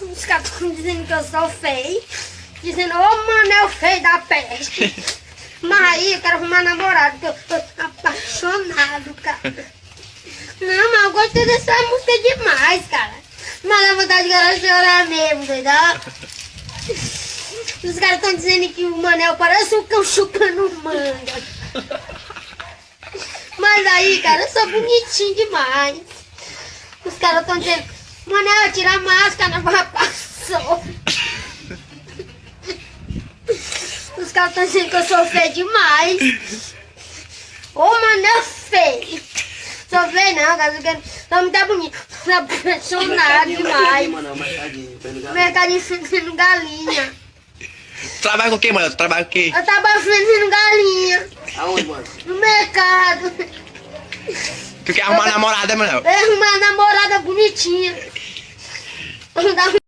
Os caras estão dizendo que eu sou feio. Dizendo, ô Manel feio da peste. Mas aí eu quero arrumar namorado, porque eu tô apaixonado, cara. Não, mas eu gostei dessa música demais, cara. Mas dá vontade de querer chorar mesmo, doidão. Os caras estão dizendo que o Manel parece um cão chupando manga. Mas aí, cara, eu sou bonitinho demais. Os caras estão dizendo, Manel, tira a máscara, já passou. Os caras estão dizendo que eu sou feio demais. Ô, Manel feio. Sou feio não, cara, sou muito bonito. Sou apaixonado demais. Mercadinho vendendo galinha. Trabalha com quem, mano? Tu trabalha com quem? Eu tava vendendo galinha. Aonde, mano? No mercado. Tu quer arrumar namorada, mano? Eu arrumei uma namorada bonitinha. Eu dava